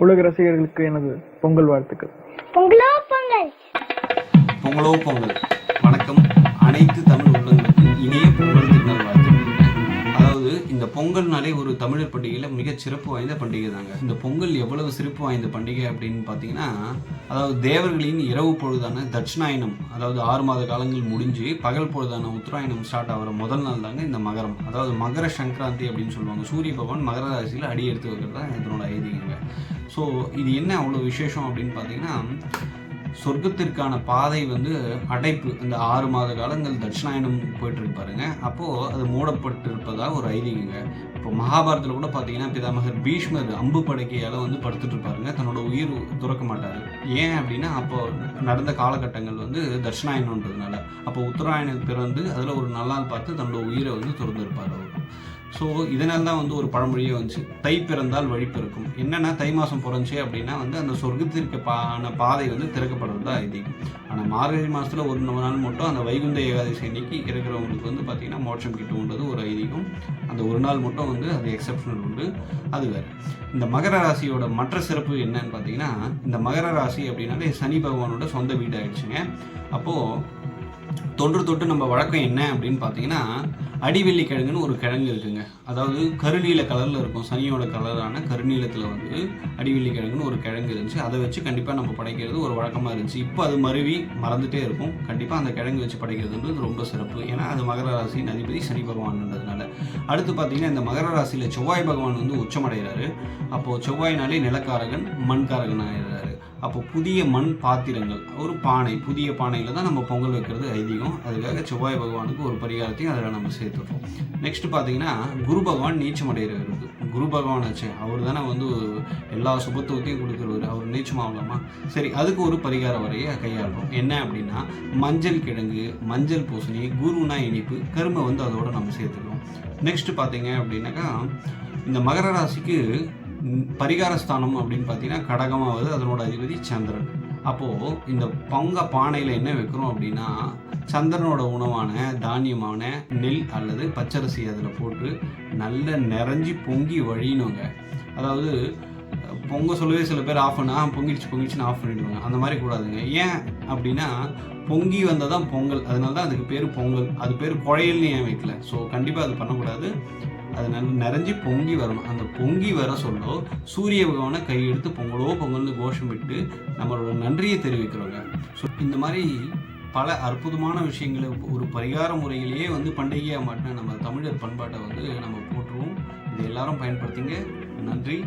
உலக ரசிகர்களுக்கு எனது பொங்கல் வாழ்த்துக்கள். பொங்கலோ பொங்கல், பொங்கலோ பொங்கல். வணக்கம் அனைத்து தமிழ் உள்ளங்களுக்கும் இனிய பொங்கல் திருநாள் வாழ்த்துக்கள். அதாவது இந்த பொங்கல்னாலே ஒரு தமிழர் பண்டிகையில் மிகச் சிறப்பு வாய்ந்த பண்டிகை தாங்க. இந்த பொங்கல் எவ்வளவு சிறப்பு வாய்ந்த பண்டிகை அப்படின்னு பார்த்தீங்கன்னா, அதாவது தேவர்களின் இரவு பொழுதான தட்சிணாயனம், அதாவது 6 மாத காலங்கள் முடிஞ்சு பகல் பொழுதான உத்தராயணம் ஸ்டார்ட் ஆகிற முதல் நாள் தாங்க இந்த மகரம். அதாவது மகர சங்கராந்தி அப்படின்னு சொல்லுவாங்க. சூரிய பகவான் மகர ராசியில் அடி எடுத்து வைக்கிறது தான் இதனோட ஐதீகங்க. ஸோ இது என்ன அவ்வளோ விசேஷம் அப்படின்னு பார்த்தீங்கன்னா, சொர்க்கத்திற்கான பாதை அடைப்பு, இந்த 6 மாத காலங்கள் தட்சிணாயனம் போயிட்டு இருப்பாருங்க. அப்போது அது மூடப்பட்டிருப்பதாக ஒரு ஐதீகங்க. இப்போ மகாபாரதத்தில் கூட பார்த்தீங்கன்னா, பிதாமகர் பீஷ்மர் அம்பு படுக்கையால் படுத்துட்டு இருப்பாருங்க. தன்னோட உயிர் துறக்க மாட்டார். ஏன் அப்படின்னா, அப்போ நடந்த காலகட்டங்கள் தட்சிணாயனன்றதுனால. அப்போ உத்தராயணம் பிறந்து அதில் ஒரு நல்லாள் பார்த்து தன்னோட உயிரை துறந்துருப்பார் அவர். ஸோ இதனால தான் ஒரு பழமொழியே வந்துச்சு, தை பிறந்தால் வழி பிறக்கும். என்னென்னா, தை மாதம் பிறந்துச்சு அப்படின்னா அந்த சொர்க்கத்திற்கு பாதை திறக்கப்படுறது தான் ஐதீகம். ஆனால் மார்கழி மாதத்தில் ஒரு நாள் மட்டும் அந்த வைகுந்த ஏகாதசி அன்னைக்கு இருக்கிறவங்களுக்கு பார்த்தீங்கன்னா மோட்சம் கிட்டுன்றது ஒரு ஐதீகம். அந்த ஒரு நாள் மட்டும் அது எக்ஸப்ஷனல் உண்டு. அது வேறு. இந்த மகர ராசியோட மற்ற சிறப்பு என்னன்னு பார்த்தீங்கன்னா, இந்த மகர ராசி அப்படின்னாலே சனி பகவானோட சொந்த வீடு ஆயிடுச்சுங்க. அப்போது தொன்று நம்ம வழக்கம் என்ன அப்படின்னு பார்த்தீங்கன்னா, அடிவெள்ளி கிழங்குன்னு ஒரு கிழங்கு இருக்குங்க. அதாவது கருநீல கலரில் இருக்கும். சனியோட கலரான கருநீலத்தில் அடிவெள்ளி கிழங்குன்னு ஒரு கிழங்கு இருந்துச்சு. அதை வச்சு கண்டிப்பாக நம்ம படைக்கிறது ஒரு வழக்கமாக இருந்துச்சு. இப்போ அது மருவி மறந்துட்டே இருக்கும். கண்டிப்பாக அந்த கிழங்கு வச்சு படைக்கிறதுன்றது ரொம்ப சிறப்பு. ஏன்னா அது மகர ராசியின் அதிபதி சனி பகவான்ன்றதுனால. அடுத்து பார்த்தீங்கன்னா, இந்த மகர ராசியில் செவ்வாய் பகவான் உச்சமடைகிறாரு. அப்போது செவ்வாய்னாலே நிலக்காரகன், மண்காரகன் ஆயிடுறாரு. அப்போ புதிய மண் பாத்திரங்கள், ஒரு பானை, புதிய பானையில் தான் நம்ம பொங்கல் வைக்கிறது ஐதீகம். அதுக்காக செவ்வாய் பகவானுக்கு ஒரு பரிகாரத்தையும் அதில் நம்ம சேர்த்துட்டோம். நெக்ஸ்ட் பார்த்தீங்கன்னா, குரு பகவான் நீச்சமடைகிறது. குரு பகவான் ஆச்சு, அவர் தானே எல்லா சுபத்துவத்தையும் கொடுக்குறவர். அவர் நீச்சமாகலாமா? சரி, அதுக்கு ஒரு பரிகார வரையை கையாளுறோம். என்ன அப்படின்னா, மஞ்சள் கிழங்கு, மஞ்சள் பூசணி, குருனா இனிப்பு, கரும்பை அதோட நம்ம சேர்த்துக்கிறோம். நெக்ஸ்ட் பார்த்தீங்க அப்படின்னாக்கா, இந்த மகர ராசிக்கு பரிகார ஸ்தானம் அப்படின்னு பார்த்தீங்கன்னா கடகமாவது, அதனோட அதிபதி சந்திரன். அப்போது இந்த பொங்க பானையில் என்ன வைக்கிறோம் அப்படின்னா, சந்திரனோட உணவான தானியமான நெல் அல்லது பச்சரிசி அதில் போட்டு நல்ல நிறைஞ்சி பொங்கி வழியணுங்க. அதாவது பொங்க சொல்லவே சில பேர் ஆஃப் பண்ணா பொங்கிடுச்சுன்னு ஆஃப் பண்ணிடுவாங்க. அந்த மாதிரி கூடாதுங்க. ஏன் அப்படின்னா, பொங்கி வந்தால் தான் பொங்கல். அதனால தான் அதுக்கு பேர் பொங்கல். அது பேர் குழையல்னு ஏன் வைக்கல. ஸோ கண்டிப்பாக அது பண்ணக்கூடாது. அது நல்லா நிறைஞ்சி பொங்கி வரணும். அந்த பொங்கி வர சொல்ல சூரிய பகவானை கையெடுத்து பொங்கலோ பொங்கல்னு கோஷமிட்டு நம்மளோட நன்றியை தெரிவிக்கிறோங்க. ஸோ இந்த மாதிரி பல அற்புதமான விஷயங்களை ஒரு பரிகார முறையிலேயே பண்டிகையாக மாட்டின நம்ம தமிழர் பண்பாட்டை நம்ம போற்றுவோம். இதை எல்லாரும் பயன்படுத்திங்க. நன்றி.